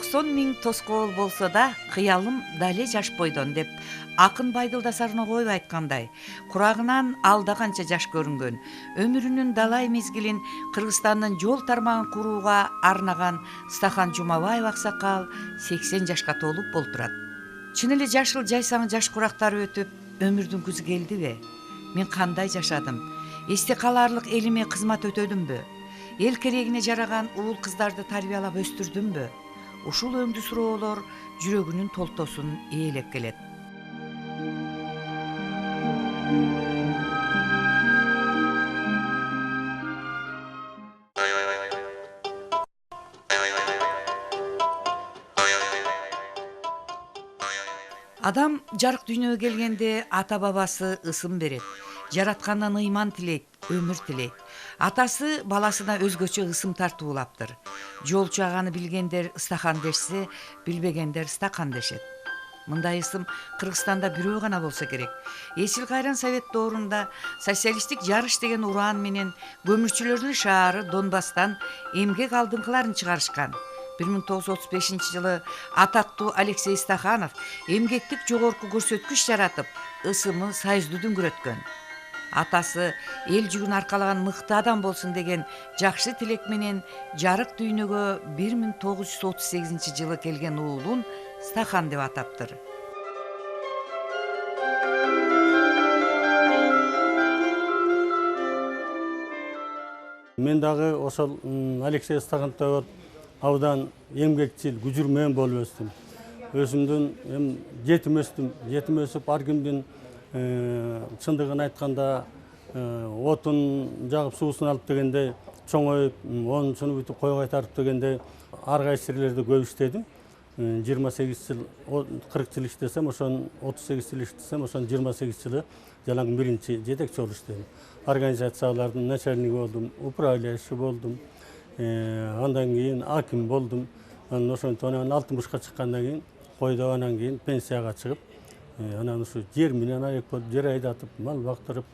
90 миң тоскоол болсо да кыялым дале жаш бойдон деп акын Байдылдасарына коюп айткандай, курагынан алда канча жаш көрүнгөн, өмүрүнүн далай мезгилин Кыргызстандын жол тармагын курууга арнаган Стахан Жумабаев аксакал 80 жашка толуп болтурат. Чын эле жашыл жайсаң жаш курактары өтүп, өмүрдүн күзү келдиби? Мен кандай жашадым? Эсте калаарлык элиме кызмат өтөдүмбү? Эл керегине жараган уул кыздарды тарбиялап өстүрдүмбү? Ушул өңдүү суроолор жүрөгүнүн толтосун ээлеп келет. Адам жарык дүйнөгө келгенде ата бабасы ысым берет, жараткандан ыйман тилейт, өмүр тилейт. Атасы баласына өзгөчө ысым тартуулаптыр. Жолчу аганы билгендер Стахан дешсе, билбегендер Стакан дешет. Мындай ысым Кыргызстанда бирөө гана болсо керек. Эсил кайран совет доорунда социалисттик жарыш деген ураан менен көмүрчүлөрдүн шаары Донбасстан эмгек алдыңкыларын чыгарышкан. 1935 жылы атактуу Алексей Стаханов эмгектик жогорку көрсөткүч жаратып, ысымы сайызды дүңгүрөткөн. Атасы эл жүгүн аркалаган мыкты адам болсун деген жакшы тилек менен жарык дүйнөгө 1938 жылы келген уулун Стахан деп атаптыр. Мен дагы ошол Алексей Стахановдой абдан эмгекчил, күжүр менен болуп өстүм. Өзүмдүн жетим өсүп, ар күндүн чындыгын айтканда отун жагып суусун алып дегенде чоңоюп, 10-сunu бүтүп кой кайтарып дегенде ар кайсы жерлерде көп иштедим. 28 жыл, 40 жыл иштесем, ошон 38 жыл иштесем, ошон 28 жылы жалаң биринчи жетекчи болуп иштедим. Организациялардын начальниги болдум, управляющий болдум. Андан кийин аким болдум. Анан ошентип 60-ка чыккандан кийин койдоп, анан кийин пенсияга чыгып, анан ушу жер менен аек болуп, жер айдатып, мал бактырып,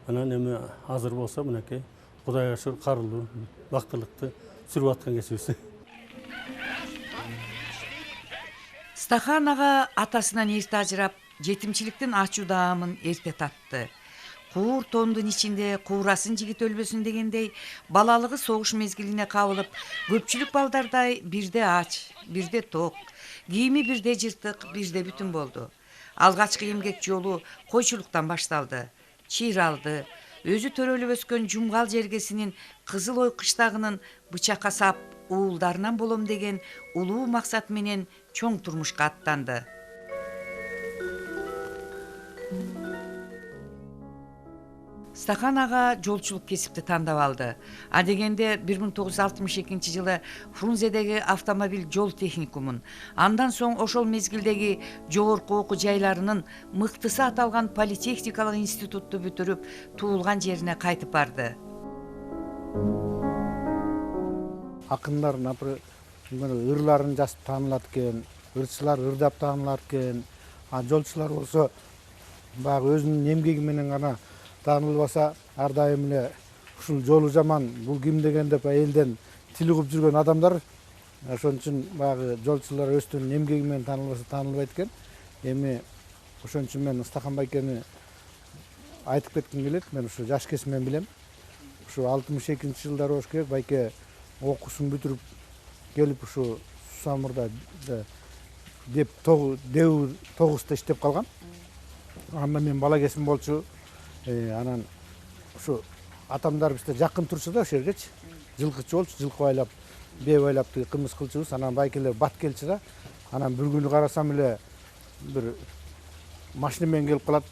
анан эми азыр болсо мынакей Кудайга шүгүр карылуу, бактылыкты сүрүп аткан кесибиз. Стахан ага атасынан эрте ажырап, жетимчиликтин ачуу даамын эрте татты. Куур тондун ичинде куурасын жигит өлбөсүн дегендей, балалыгы согуш мезгилине кабылып, көпчүлүк балдардай бирде ач, бирде ток, кийими бирде жыртык, бирде бүтүн болду. Алгачкы эмгек жолу койчулуктан башталды. Чир алды, өзү төрөлүп өскөн Жумгал жергесинин Кызыл Ой кыштагынын бычакка сап уулдарынан болом деген улуу максат менен чоң турмушка аттанды. Стахан ага жолчулук кесипти тандап алды. А дегенде 1962 жылы Фрунзедеги автомобиль жол техникумун, андан соң ошол мезгилдеги жогорку окуу жайларынын мыктысы аталган политехникалык институтту бүтүрүп, туулган жерине кайтып барды. Акындар ырларын жазып таанылат экен, ырчылар ырдап таанылат экен, а жолчулар болсо баягы өзүнүн эмгеги менен гана таанылбаса, ар дайым эле ушул жолу жаман, бул ким деген деп элден тил угуп жүргөн адамдар, ошон үчүн баягы жолчулар өздөрүнүн эмгеги менен таанылбаса таанылбайт экен. Эми ошон үчүн мен Стахан байкени айтып кетким келет. Мен ушу жаш kesимден билем. Ушу 62 жылдары болуш керек. Байке окуусун бүтүрүп келип ушу Сусамурда деп тогузда иштеп калган. Анда мен бала kesим болчу. Анан ушу атамдар бизде жакын турчу да ошол жергечи. Жылкычы болчу, жылкы байлап, бээ байлап кымыз кылчубуз. Анан байкелер бат келчи да. Анан бир күнү карасам эле бир машина менен келип калат.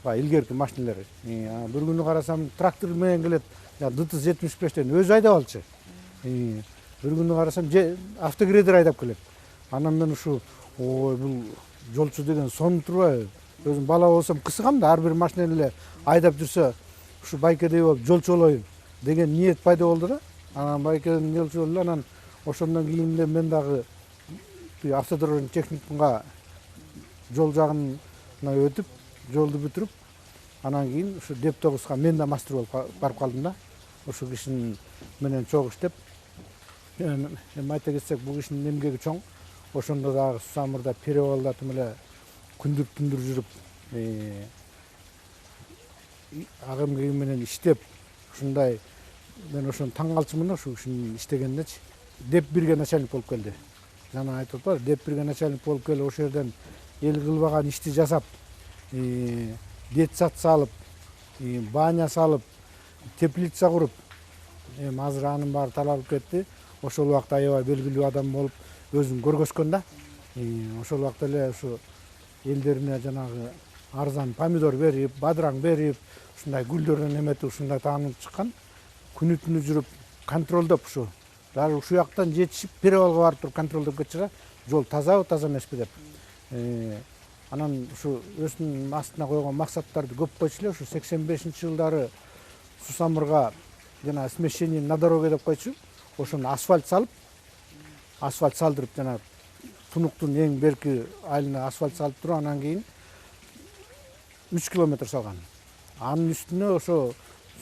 Илгерки машиналар. Бир күнү карасам трактор менен келет. ДТ 75тен өзү айдап алчу. Бир күнү карасам автогрейдер айдап келет. Анан мен ушу бул жолчу деген сонун турбайбы? Өзүм бала болсом кысыгам да, ар бир машинени эле айдап жүрсө, ушу байкедей болуп жолчу болоюн деген ниет пайда болду да. Анан байкеден жолчу болду, анан ошондон кийин мен дагы автодорожный техникумга жол жагына өтүп, жолду бүтүрүп, анан кийин ушу деп 9га мен да мастер болуп барып калдым да. Ошол кишинин менен чогуу иштеп, эми айта кетсек, бул кишинин эмгеги чоң. ошондо дагы Сусамырда перевалдатып эле күндүр жүрүп ак эмгеги менен иштеп ушундай мен ошону таң калчумун ушу ушуну иштегендечи. Деп бирге начальник болуп келди. Жана айтып атпайбы, деп бирге начальник болуп келип ошол жерден эл кылбаган ишти жасап, детсад салып, баня салып, теплица куруп, эми азыр анын баары талалып кетти. Ошол убакта аябай белгилүү адам болуп өзүн көргөзгөн да. Ошол убакта эле ушу элдерине жанагы арзан помидор берип, бадыраң берип, ушундай гүлдөрдөн эметип ушундай таанылып чыккан. Күнү түнү жүрүп контролдоп ушу. Даже ушул жактан жетишип перевалга барып туруп контролдоп кетчү. Жол тазабы, таза эмеспи деп. Анан ушу өзүнүн астына койгон максаттарды көп койчу эле. Ушу 85-жылдары Сусамырга жана смещение на дороге деп койчу. Ошону асфальт салдырып жана Тунуктун эң берки айылына асфальт салып туруп, анан кийин 3 километр салган. Анын үстүнө ошо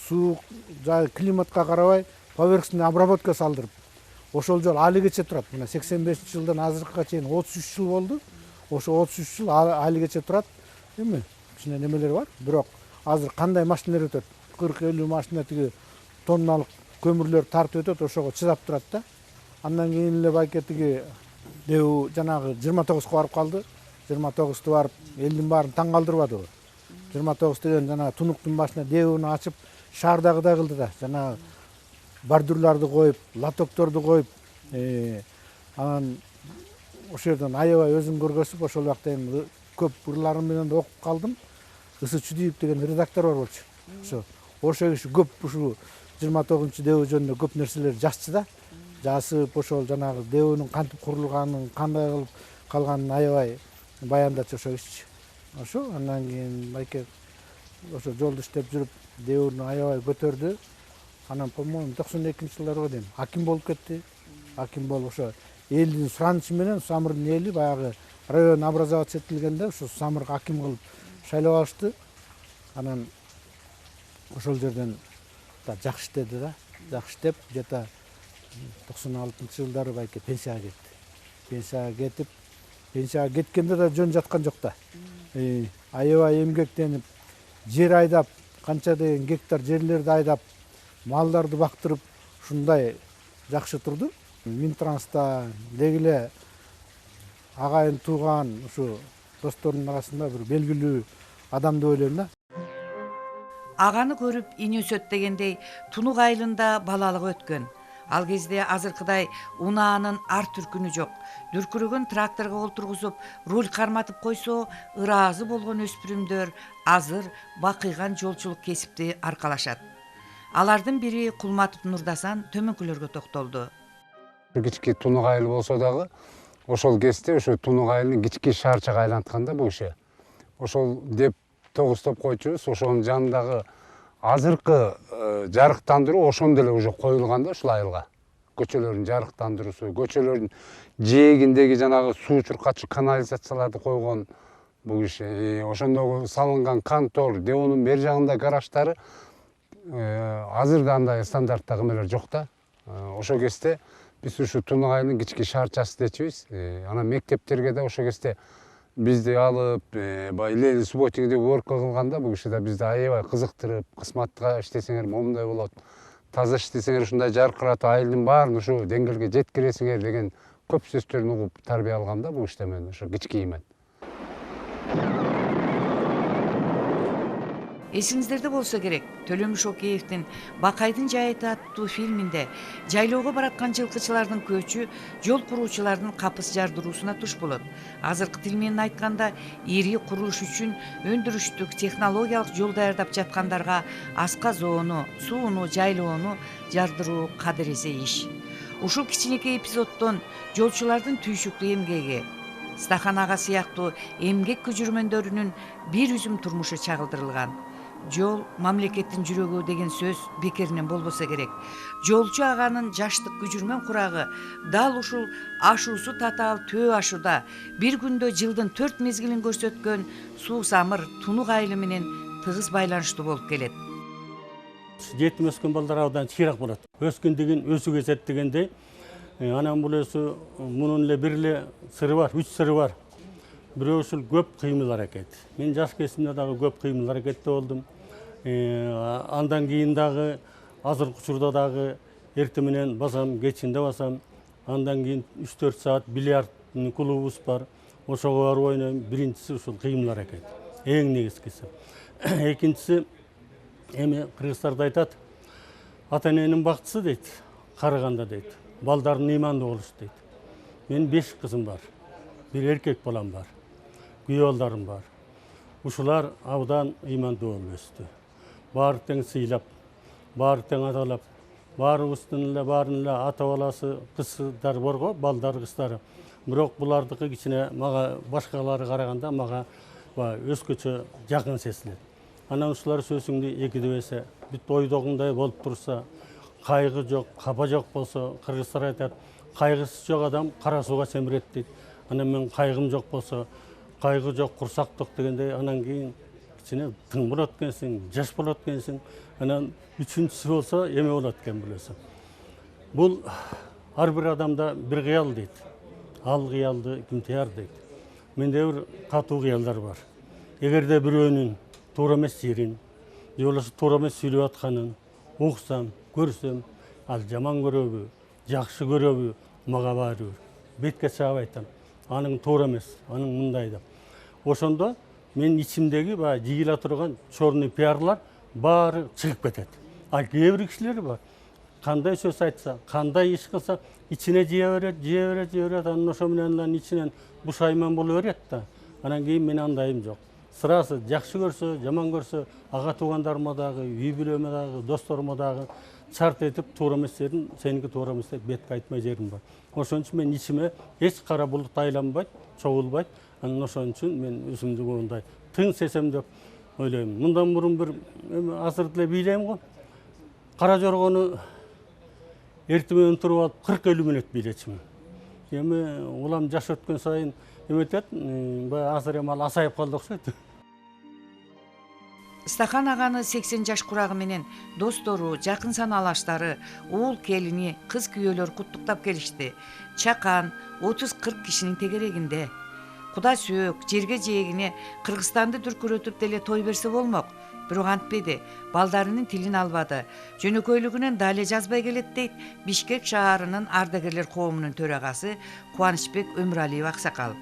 суук жай климатка карабай поверхностный обработка салдырып, ошол жол алигече турат. Мына 85-жылдан азыркыга чейин 33 жыл болду. Ошо 33 жыл алигече турат. Эми кичине немелер бар, бирок азыр кандай машиналар өтөт? 40-50 машина тиги тонналык көмүрлөр тартып өтөт, ошого чыдап турат да. Андан кийин эле байке тиги Дебүү жанагы 29га барып калды. 29ду барып элдин баарын таң калтырбадыбы? 29 деген жана Тунуктун башына Дебүүнү ачып шаардагыдай кылды да. Жана бордюрларды коюп, лотокторду коюп, анан ошол жерден аябай өзүм көргөзүп, ошол убакта эми көп ырларым менен да окуп калдым. Ысы Чудиев деген редактор бар болчу. Ошол киши көп ушу 29-Дебүү жөнүндө көп нерселер жазчу да. Жазып ошол жанагы Дебүүнүн кантип курулганын, кандай кылып калганын аябай баяндачу ошол киши. Ошо андан кийин байке ошо жолду иштеп жүрүп Дебүүнү аябай көтөрдү. Анан, по-моему, 92-жылдарга дейм аким болуп кетти. Аким болуп ошо элдин суранычы менен Сусамырдын эли баягы район образоваться этилгенде ошо Сусамырга аким кылып шайлап алышты. Анан ошол жерден жакшы иштеди да. Жакшы иштеп, где-то 96-жылдары байке пенсияга кетти. Пенсияга кетип, пенсияга кеткенде да жөн жаткан жок да. Аябай эмгектенип, жер айдап, канча деген гектар жерлерди айдап, малдарды бактырып, ушундай жакшы турду. Минтранста дегиле агайын тууган ушу достордун арасында бир белгилүү адам деп ойлойм да. Аганы көрүп ине өсөт дегендей Тунук айылында балалыгы өткөн. Ал кезде азыркыдай унаанын ар түркүнү жок. Дүркүрөгөн тракторго олтургузуп, руль карматып койсо, ыраазы болгон өспүрүмдөр азыр бакыйган жолчулук кесипти аркалашат. Алардын бири Кулматов Нурдасан төмөнкүлөргө токтолду. Кички Тунук айылы болсо дагы, ошол кезде ошо Тунук айылын кички шаарчага айланткан да бул киши. Ошол деп тогустоп койчубуз, ошонун жанындагы азыркы жарыктандыруу ошондо эле уже коюлган да ушул айылга. Көчөлөрдүн жарыктандыруусу, көчөлөрдүн жээгиндеги жанагы суу чуркачы канализацияларды койгон бул киши. Ошондогу салынган контор, Дебүүнүн бери жагында гараждары азыр андай стандарттагы эмелер жок да. Ошол кезде биз ушу Тунук айылынын кички шаарчасы дечүбүз. Анан мектептерге да ошол кезде бизди алып, лели субботникде уборка кылганда бул киши да бизди аябай кызыктырып, кызматка иштесеңер момундай болот, таза иштесеңер ушундай жаркыратып, айылдын баарын ушу деңгээлге жеткиресиңер деген көп сөздөрүн угуп тарбия алган да бул киши мен ошо кичкийимен. Эсиңиздерде болсо керек, Төлөмүш Океевдин Бакайдын жайыты аттуу фильминде жайлоого бараткан жылкычылардын көчү жол куруучулардын капыс жардыруусуна туш болот. Азыркы тил менен айтканда, ири курулуш үчүн өндүрүштүк технологиялык жол даярдап жаткандарга аска зоону, сууну, жайлоону жардыруу кадыресе иш. Ушул кичинекей эпизоддон жолчулардын түйшүктүү эмгеги, Стахан ага сыяктуу эмгек көчүрмөндөрүнүн бир үзүм турмушу чагылдырылган. Жол мамлекеттин жүрөгү деген сөз бекеринен болбосо керек. Жолчу аганын жаштык күжүрмөн курагы дал ушул ашуусу татаал төө ашууда бир күндө жылдын 4 мезгилин көрсөткөн Сусамыр Тунук айылы менен тыгыз байланыштуу болуп келет. Жетим өскөн балдар абдан чыйрак болот. Өскөн деген өсү кесет дегендей, Анан бул өзү мунун эле бир эле сыры бар, 3 сыры бар. Бирөө ушул көп кыймыл аракет. Мен жаш кезимде дагы көп кыймыл аракетте болдум. Андан кийин дагы азыркы учурда дагы эртең менен басам, кечинде басам. Андан кийин 3-4 саат бильярд клубубуз бар. Ошого барып ойнойм. Биринчиси ушул кыймыл аракет. Эң негизгиси. Экинчиси эми кыргыздарда айтат, ата эненин бактысы дейт, карыганда дейт. Балдарын ыймандуу болуш дейт. Мен 5 кызым бар. Бир эркек балам бар. Күйөө балдарым бар. Ушулар абдан ыймандуу болуп өстү. Баары тең сыйлап, баары тең аталап, баарыбыздын эле баарын эле ата баласы кыздар бар го, балдар кыздары. Бирок булардыкы кичине мага башкалары караганда мага өзгөчө жакын сезилет. Анан ушулар сөзүңдү эки дебесе, бүт ойдогуңдай болуп турса, кайгы жок, капа жок болсо, кыргыздар айтат, кайгысы жок адам кара сууга семирет дейт. Анан мен кайгым жок болсо, кайгы жок, курсак ток дегендей, анан кийин кичине тың болот экенсиң, жаш болот экенсиң. Анан үчүнчүсү болсо эме болот экен билесиң. Бул ар бир адамда бир кыял дейт. Ал кыялды ким тыяр дейт. Менде бир катуу кыялдар бар. Эгерде бирөөнүн туура эмес жерин, же болбосо туура эмес сүйлөп атканын уксам, көрсөм, ал жаман көрөбү, жакшы көрөбү, мага баары бир. Бетке чаап айтам. Аның туура эмес, аның мындай деп. Ошондо мен ичимдеги баягы жыйыла турган чорный пиарлар баары чыгып кетет. А кээ бир кишилер бар. Кандай сөз айтса, кандай иш кылса, ичине жыя берет, анан ошо менен ичинен бушайман боло берет да. Анан кийин мен андайым жок. Сырасы жакшы көрсө, жаман көрсө, ага туугандарыма дагы, үй бүлөмө дагы, досторума дагы чарт этип туура эмес жерин, сеники туура эмес деп бетке айтмай жерим бар. Ошон үчүн мен ичиме эч кара булут айланбайт, чогулбайт. Анан ошон үчүн мен өзүмдү мындай тың сезем деп ойлойм. Мындан мурун бир азыр деле бийлейм го. Кара жоргону эртең менен туруп алып 40-50 мүнөт бийлечимин. Эми улам жаш өткөн сайын эметет, баягы азыр эми ал асайып калды окшойт. Стахан аганы 80 жаш курагы менен достору, жакын саналаштары, уул келини, кыз күйөөлөр куттуктап келишти. Чакан 30-40 кишинин тегерегинде. Куда сөөк, жерге жээгине Кыргызстанды дүркүрөтүп деле той берсе болмок. Бирок антпеди, балдарынын тилин албады. Жөнөкөйлүгүнөн дале жазбай келет дейт Бишкек шаарынын ардагерлер коомунун төрагасы Кубанычбек Өмүралиев аксакал.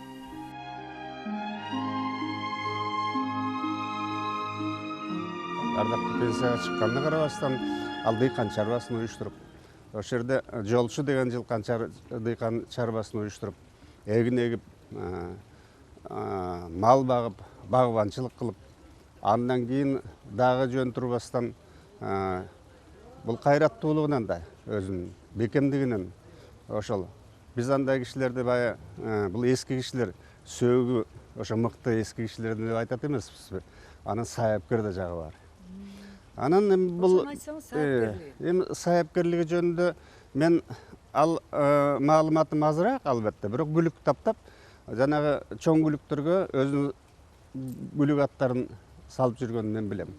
Ардактуу пенсияга чыкканына карабастан ал дыйкан чарбасын уюштуруп, ошол жерде жолчу деген жылкы дыйкан чарбасын уюштуруп, эгин эгип, мал багып, багбанчылык кылып, андан кийин дагы жөн турбастан бул кайраттуулугунан да өзүнүн бекемдигинен ошол биз андай кишилерди баягы бул эски кишилер сөөгү ошо мыкты эски кишилер деп айтат эмеспизби? Анын саяпкер да жагы бар. Анан эми бул эми саяпкерлиги жөнүндө мен ал маалыматым азыраак албетте, бирок бүлүк таптап жанагы чоң бүлүктөргө өзүнүн бүлүк аттарын салып жүргөнүн мен билем.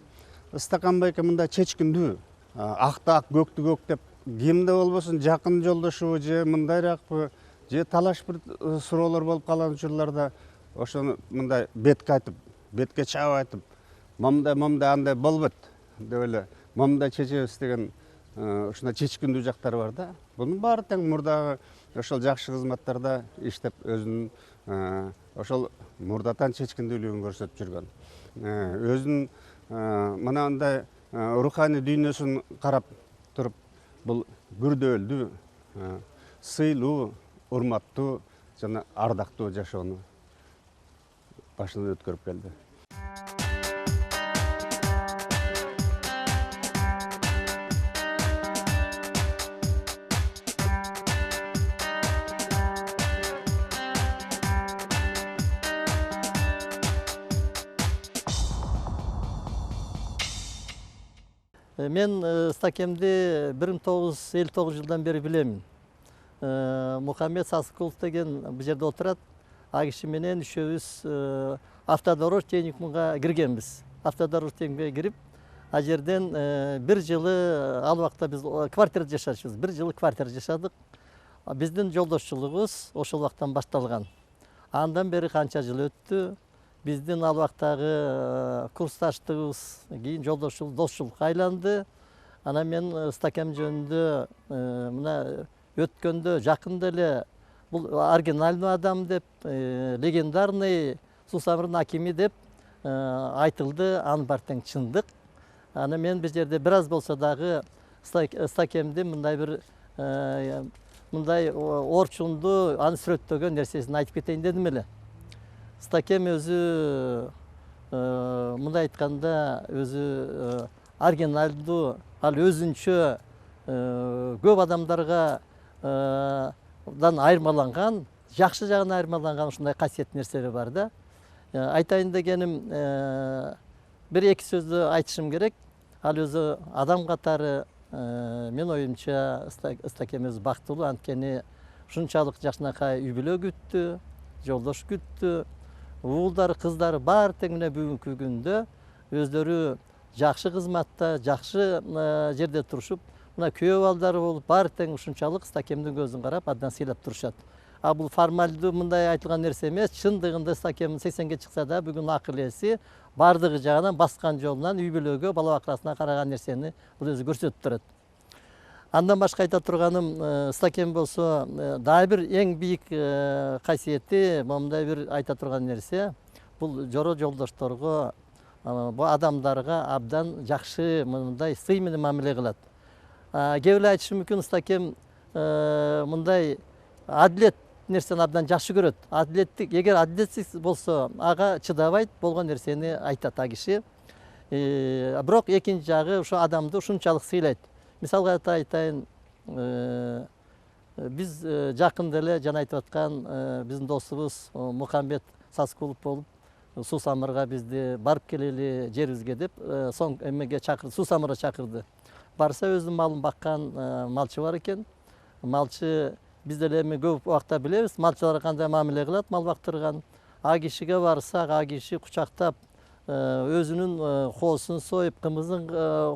Стакан байке мындай чечкиндүү, акты ак, көктү көк деп кимде болбосун жакын жолдошубу же мындайраакпы, же талаш бир суроолор болуп калган учурларда ошону мындай бетке айтып, бетке чаап айтып, момундай андай болбойт деп эле момундай чечебиз деген ушундай чечкиндүү жактары бар да. Бунун баары тең мурдагы ошол жакшы кызматтарда иштеп өзүнүн ошол мурдатан чечкиндүүлүгүн көрсөтүп жүргөн. Өзүнүн мынандай руханий дүйнөсүн карап туруп бул күрдөөлдүү, сыйлуу, урматтуу жана ардактуу жашоону башынан өткөрүп келди. Мен Стакемди 1959 жылдан бери билемин. Мухаммед Сасыкулов деген бул жерде отурат. А киши менен үшөөбүз автодорож техникумга киргенбиз. Автодорож техникумга кирип, а жерден бир жылы ал убакта биз квартирада жашачубуз. Бир жылы квартирада жашадык. биздин жолдошчулугубуз ошол убактан башталган. Андан бери канча жыл өттү. Биздин ал убактагы курсташтыгыбыз кийин жолдошчулук, досчулукка айланды. Анан мен стакем жөнүндө мына өткөндө жакында эле бул оригинальный адам деп, легендарный Сусамырдын акими деп айтылды. Аны бар тең чындык. Анан мен бул жерде бир аз болсо дагы стакемди мындай бир мындай орчунду аны сүрөттөгөн нерсесин айтып кетейин дедим эле. Стакем өзү мындай айтканда өзү оригиналдуу, ал өзүнчө көп адамдарга дан айырмаланган, жакшы жагынан айырмаланган ушундай касиет нерселери бар да. Айтайын дегеним бир-эки сөздү айтышым керек. Ал өзү адам катары мен оюмча стакем өзү бактылуу, анткени ушунчалык жакшынакай үй бүлө күттү, жолдош күттү. Уулдары, кыздары баары тең мына бүгүнкү күндө өздөрү жакшы кызматта, жакшы жерде турушуп, мына күйөө балдары болуп, баары тең ушунчалык стакемдин көзүн карап абдан сыйлап турушат. А бул формалдуу мындай айтылган нерсе эмес, чындыгында стакем 80ге чыкса да бүгүн акыл ээси бардыгы жагынан баскан жолунан үй бүлөгө, бала бакырасына караган нерсени бул өзү көрсөтүп турат. Андан башка айта турганым, стакем болсо дагы бир эң бийик касиети, мындай бир айта турган нерсе, бул жоро жолдошторго, бул адамдарга абдан жакшы мындай сый менен мамиле кылат. Кээ бирөө айтышы мүмкүн, стакем мындай адилет нерсени абдан жакшы көрөт. Адилеттик, эгер адилетсиз болсо, ага чыдабайт, болгон нерсени айтат а киши. Бирок экинчи жагы ошо адамды ушунчалык сыйлайт. Мисалга айтайын, биз жакында эле жана айтып аткан биздин досубуз Мухаммед Саскулов болуп, Сусамырга бизди барып келели жерибизге деп соң эмеге чакырды, Сусамырга чакырды. Барса өзүнүн малын баккан малчы бар экен. Малчы биз деле эми көп убакта билебиз, малчылар кандай мамиле кылат мал бактырган. А кишиге барсак, а киши кучактап, өзүнүн коосун союп, кымызын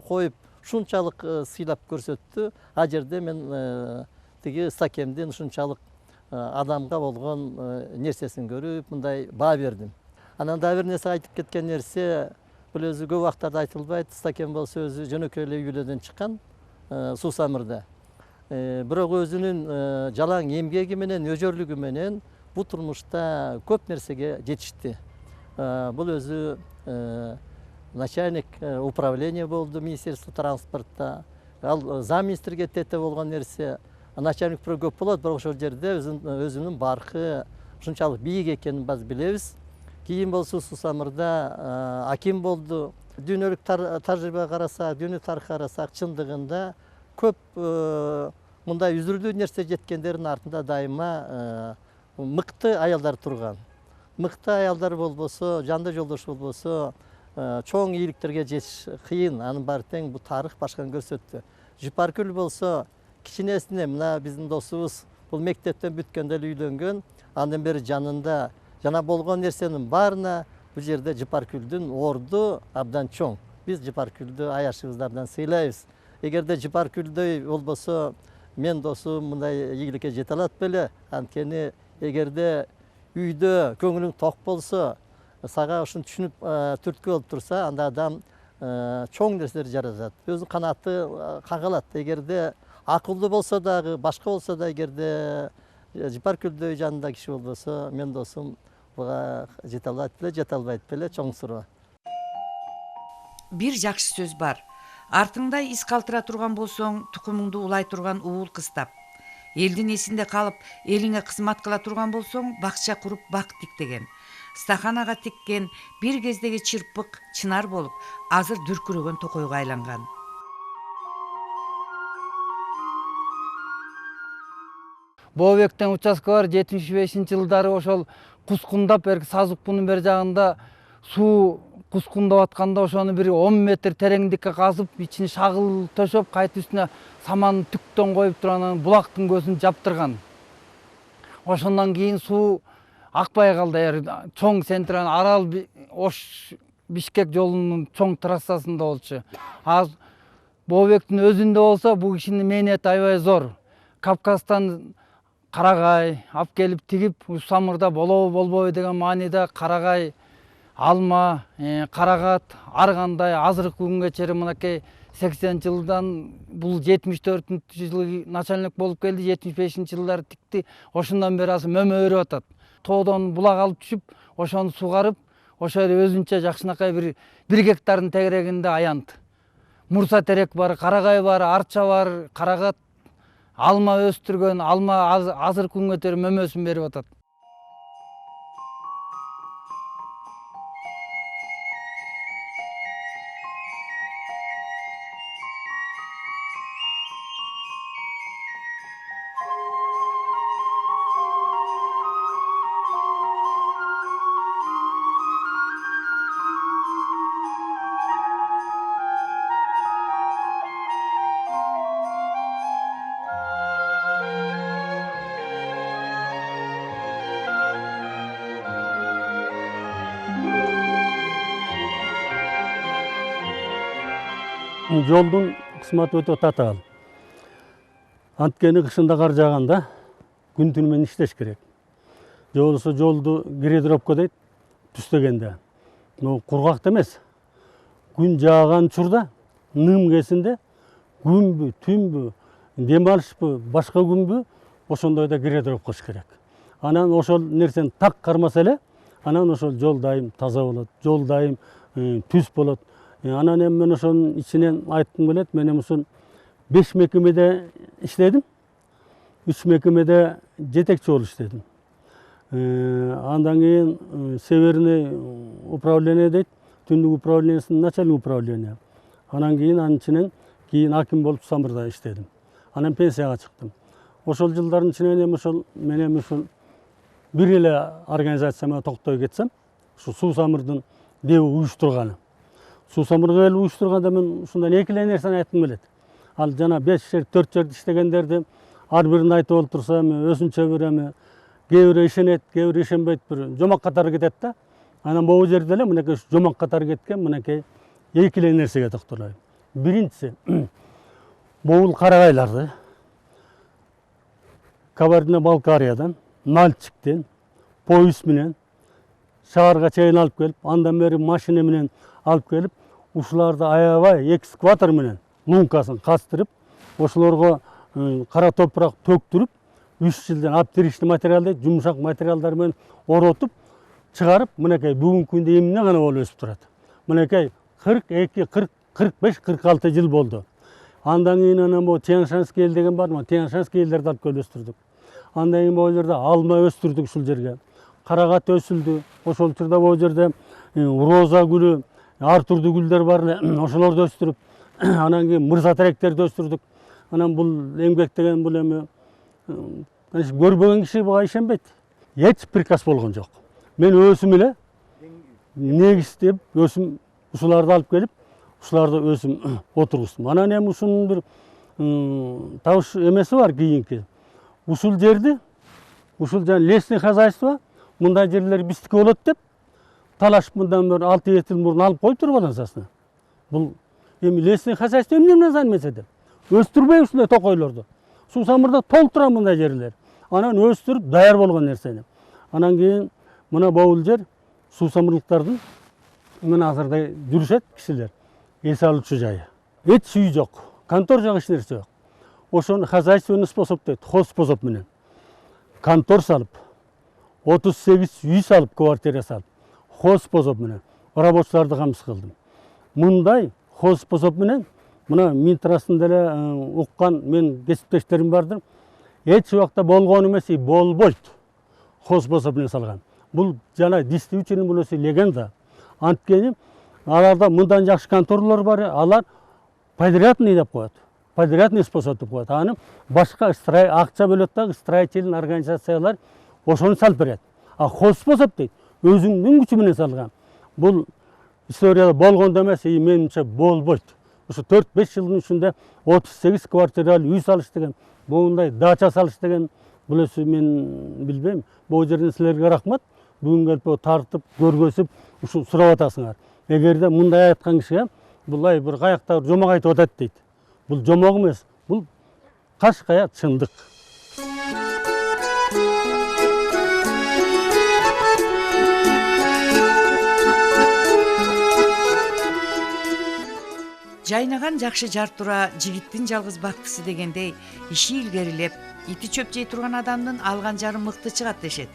коюп, ушунчалык сыйлап көрсөттү. А жерде мен тиги стакемдин ушунчалык адамга болгон нерсесин көрүп, мындай баа бердим. Анан дагы бир нерсе айтып кеткен нерсе, бул өзү көп убактарда айтылбайт. Стакем болсо өзү жөнөкөй эле үй бүлөдөн чыккан, Сусамырда. Бирок өзүнүн жалаң эмгеги менен, өжөрлүгү менен бул турмушта көп нерсеге жетишти. Бул өзү начальник управления болду Министерство транспорта. Ал замминистрге тете болгон нерсе. Начальник көп болот, бирок ошол жерде өзүнүн баркы ушунчалык бийик экенин биз билебиз. Кийин болсо Сусамырда аким болду. Дүйнөлүк тажрыйбага карасак, дүйнөлүк тарыхка карасак, чындыгында көп мындай үзүрдүү нерсе жеткендердин артында дайыма мыкты аялдар турган. Мыкты аялдар болбосо, жанды жолдош болбосо, чоң ийгиликтерге жетиш кыйын. Анын баары тең бул тарых башканы көрсөттү. Жыпаркүл болсо, кичинесине мына биздин досубуз бул мектептен бүткөндө эле үйлөнгөн. Андан бери жанында жана болгон нерсенин баарына бул жерде Жыпаркүлдүн орду абдан чоң. Биз Жыпаркүлдү аяшыбызды абдан сыйлайбыз. Эгерде Жыпаркүлдөй болбосо, мен досум мындай ийгиликке жете алат беле? Анткени эгерде үйдө көңүлүң ток болсо, сага ушуну түшүнүп түрткү болуп турса, анда адам чоң нерселерди жаратат. Өзүнүн канаты кагалат. Эгерде акылдуу болсо дагы, башка болсо да, эгерде Жыпаркүлдөй жанында киши болбосо, мен досум буга жете алат беле, жете албайт беле, чоң суроо. Бир жакшы сөз бар. Артыңда из калтыра турган болсоң, тукумуңду улай турган уул кыстап. Элдин эсинде калып, элиңе кызмат кыла турган болсоң, бакча куруп бак тик деген. Стаханага тиккен бир кездеги чырпык чынар болуп, азыр дүркүрөгөн токойго айланган. Бообектен участка бар, 75-жылдары ошол кускундап, саз укпунун бер жагында суу кускундап атканда ошону бир 10 метр тереңдикке казып, ичине шагыл төшөп, кайта үстүнө саман түктөн коюп турган булактын көзүн жаптырган. Ошондон кийин суу акпай калды. Чоң центран Арал Ош Бишкек жолунун чоң трассасында болчу. Бообектин өзүндө болсо, бул кишинин мээнети аябай зор. Кавказдан карагай алып келип тигип самырда болобу болбойбу деген мааниде карагай, алма, карагат ар кандай азыркы күнгө чейин мынакей 80 жылдан бул 74-жылы начальник болуп келди, 75 жылдары тикти. Ошондон бери азыр мөмө өрүп атат. Тоодон булак алып түшүп, ошону сугарып, ошо өзүнчө жакшынакай бир гектардын тегерегинде аянт. Мурса терек бар, карагай бар, арча бар, карагат, алма өстүргөн, алма азыркы күнгө чейин мөмөсүн берип атат. Жолдун кысматы өтө татаал. Анткени кышында кар жааганда күн түнү менен иштеш керек. Же болбосо жолду гидровка дейт, түстөгөндө. Кургак эмес. Күн жааган учурда, ным кезинде күнбү, түнбү, дем алышпы, башка күнбү, ошондойдо гидровка кылыш керек. Анан ошол нерсени так кармаса эле, анан ошол жол дайым таза болот, жол дайым түз болот. Анан эми мен ошонун ичинен айткым келет, мен эми ушул 5 мекемеде иштедим. 3 мекемеде жетекчи болуп иштедим. Андан кийин северный управление дейт, түндүк управлениясынын начальник управление. Анан кийин анын ичинен кийин аким болуп Самырда иштедим. Анан пенсияга чыктым. Ошол жылдардын ичинен эми ошол мен эми ушул бир эле организацияга токтой кетсем, ушу Суу Самырдын деби уюштурганы. Суу Самырга келип уюштурганда мен ушундан эки эле нерсени айткым келет. Ал жана 5 жер, 4 жерде иштегендерди ар бирин айтып олтурса, өзүнчө бир эми кээ бирөө ишенет, кээ бирөө ишенбейт, бир жомок катары кетет да. Анан могу жерде эле мынакей жомок катары кеткен мынакей эки эле нерсеге токтолоюм. Биринчиси могул карагайларды Кабардино-Балкариядан, Нальчиктен, поезд менен шаарга чейин алып келип, андан бери машина менен алып келип, ушуларды аябай экскаватор менен лункасын кастырып, ошолорго кара топурак төктүрүп, 3 жылдан обтиричный материал дейт, жумшак материалдар менен оротуп, чыгарып, мынакей бүгүнкү күндө эмне гана болуп өсүп турат. Мынакей 42, 40, 45, 46 жыл болду. Андан кийин анан бу Тяньшанский эл деген бар, Тяньшанский элдерди алып келип өстүрдүк. Андан кийин могу жерде алма өстүрдүк ушул жерге. Карагат өсүлдү. Ошол учурда могу жерде роза гүлү, ар түрдүү гүлдөр бар эле, ошолорду өстүрүп, анан кийин мырза теректерди өстүрдүк. Анан бул эмгек деген бул эми көрбөгөн киши буга ишенбейт. Эч приказ болгон жок. Мен өзүм эле негиздеп, өзүм ушуларды алып келип, ушуларды өзүм отургуздум. Анан эми ушунун бир табыш эмеси бар кийинки. Ушул жерди, ушул жана лесный хозяйство, мындай жерлер биздики болот деп, талашып мындан бери 6-7 жыл мурун алып коюп туруп атасыздар. Бул эми лесный хозяйство эмне занимается деп. Өстүрбөй ушундай токойлорду. Суу Самырда толтура мындай жерлер. Анан өстүрүп даяр болгон нерсени. Анан кийин мына бул жер Суу Самырлыктардын мына азырда жүрүшөт кишилер. Эс алуучу жайы. Эч үй жок, контор жок, эч нерсе жок. Ошону хозяйственный способ дейт, хозспособ менен. Контор салып, 38 үй салып, квартира салып, хозспособ менен рабочыларды камсыз кылдым. Мындай хозспособ менен мына Минтрастын деле уккан мен кесиптештерим бардыр. Эч убакта болгон эмес, болбойт. Хозспособ менен салган. Бул жана действительно бул легенда. Анткени аларда мындан жакшы конторлор бар, алар подрядный деп коет. Подрядный способ деп коет. Аны башка акча бөлөт да, строительный организациялар ошону салып берет. А хозспособ дейт, өзүңдүн күчү менен салган. Бул историяда болгондо эмес, менимче болбойт. Ушу 4-5 жылдын ичинде 38 квартиралуу үй салыш деген, моундай дача салыш деген, бул мен билбейм. Бул жерден силерге рахмат. Бүгүн келип тартып, көргөзүп, ушу сурап атасыңар. Эгерде мындай айткан кишиге булай бир каякта жомок айтып атат дейт. Бул жомок эмес, бул кашкая чындык. Жайнаган жакшы жар тура жигиттин жалгыз бактысы дегендей, иши илгерилеп, ити чөп жей турган адамдын алган жары мыкты чыгат дешет.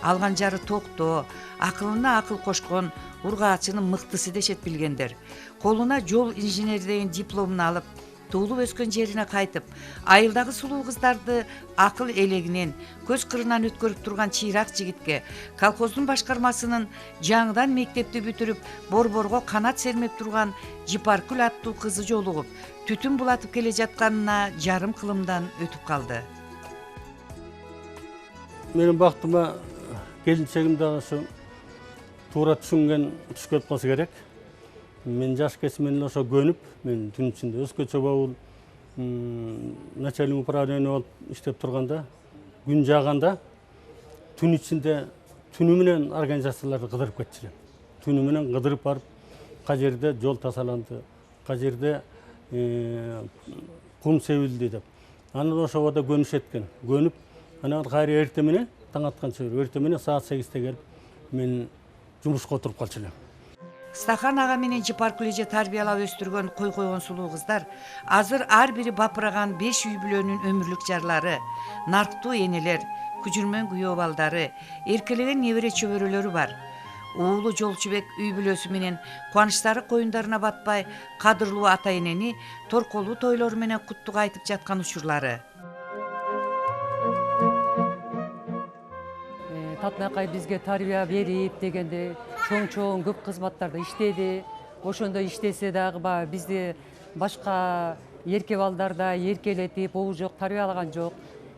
Алган жары токтоо, акылына акыл кошкон ургаачынын мыктысы дешет билгендер. Колуна жол инженердигин дипломун алып, туулуп өскөн жерине кайтып, айылдагы сулуу кыздарды акыл элегинен, көз кырынан өткөрүп турган чыйрак жигитке, колхоздун башкармасынын жаңыдан мектепти бүтүрүп, борборго канат сермеп турган Жипаркүл аттуу кызы жолугуп, түтүн булатып келе жатканына жарым кылымдан өтүп калды. Менин бактыма келинчегим дагы ушу туура түшкөн болсо керек. Мен жаш кесим менен ошо көнүп, мен түн ичинде өзгөчө болуп начальник управление болуп иштеп турганда, күн жааганда түн ичинде түнү менен организацияларды кыдырып кетчү элем. Түнү менен кыдырып барып, кай жерде жол тазаланды, кай жерде кум себилди деп. Анан ошого көнүшөт экен. Көнүп, анан кайра эртең менен таң атканча эртең менен саат 8-те келип, мен жумушка отуруп калчу элем. Стахан ага менен Жипаркүл эже тарбиялап өстүргөн койгон сулуу кыздар азыр ар бири бапыраган 5 үй бүлөнүн өмүрлүк жарлары, нарктуу энелер, күжүрмөн күйөө балдары, эркелеген небере чөбөрөлөрү бар. Уулу Жолчубек үй бүлөсү менен кубанычтары коюндарына батпай, кадырлуу ата энени торколуу тойлору менен куттук айтып жаткан учурлары. Татнакай бизге тарбия берип дегенде чоң көп кызматтарда иштеди. Ошондой иштесе дагы бизди башка эрке балдарда эркелетип, обу жок, тарбиялаган жок.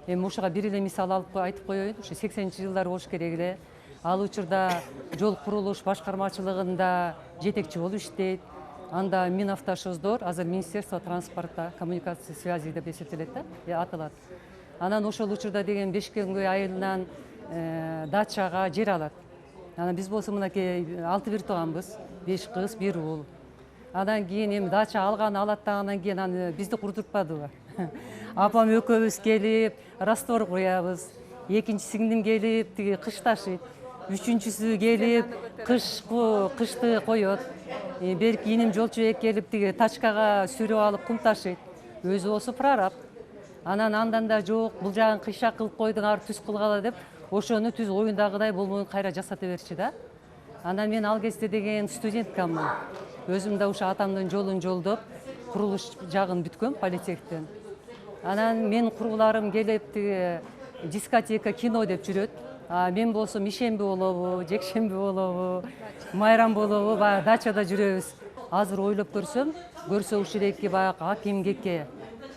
Эми ушуга бир эле мисал алып айтып коеюн. Ушу 80-жылдар болуш керек эле. Ал учурда жол курулуш башкармачылыгында жетекчи болуп иштейт. Анда Минавтошоздор, азыр Министерство транспорта, коммуникация, связи деп эсептелет да, аталат. Анан ошол учурда деген Бешкенкөй айылынан дачага жер алат. Анан биз болсо мынакей 6 бир тууганбыз, 5 кыз, 1 уул. Андан кийин эми дача алат дагынан кийин аны бизди курдуртпадыбы. Апам экөөбүз келип, раствор куябыз. Экинчи сиңдим келип, тиги кыш ташыйт. Үчүнчүсү келип, кышты коет. Берки иним Жолчубек келип, тиги тачкага сүрүп алып кум ташыйт. Өзү болсо прораб. Андан да жок, бул жагын кыйшак кылып койдуң, ары түз кылгала деп, ошону түз оюндагыдай болмойн кайра жасата берчи да. Анан мен ал кезде деген студенткамын. Өзүм да ушу атамдын жолун жолдоп, курулуш жагын бүткөм политехтен. Анан мен куруларым келип, тиги дискотека, кино деп жүрөт. Мен болсом ишемби болобу, жекшемби болобу, майрам болобу, дачада жүрөбүз. Азыр ойлоп көрсө ушул эки баягы акимгекке,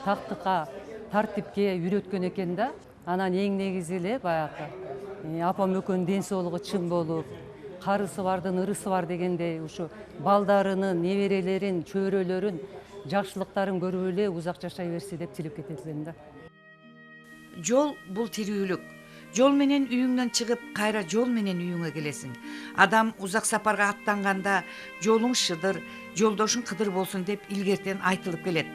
тактыкка, тартипке үйрөткөн экен да. Анан эң негизи эле баягы апам экөөнүн ден соолугу чың болуп, карысы бардын ырысы бар дегендей, ушу балдарынын, неберелерин, чөйрөлөрүн, жакшылыктарын көрүп эле узак жашай берси деп тилеп кетет элем да. Жол бул тирүүлүк. Жол менен үйүңдөн чыгып, кайра жол менен үйүңө келесиң. Адам узак сапарга аттанганда жолуң шыдыр, жолдошуң кыдыр болсун деп илгертен айтылып келет.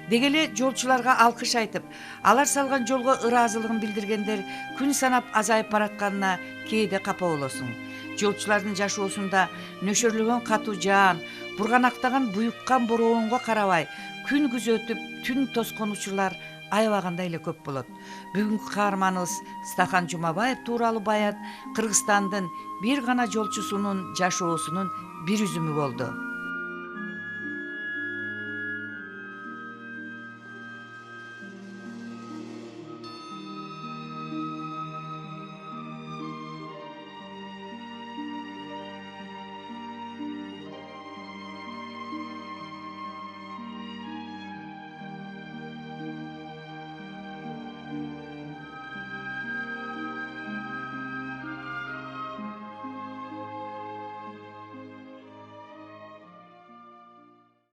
Деги эле жолчуларга алкыш айтып, алар салган жолго ыраазылыгын билдиргендер күн санап азайып баратканына кээде капа болосуң. Жолчулардын жашоосунда нөшөрлөгөн катуу жаан, бурганактаган буюккан бороонго карабай, күн күзөтүп, түн тоскон учурлар аябагандай эле көп болот. Бүгүнкү каарманыбыз Стахан Жумабаев тууралуу баян Кыргызстандын бир гана жолчусунун жашоосунун бир үзүмү болду.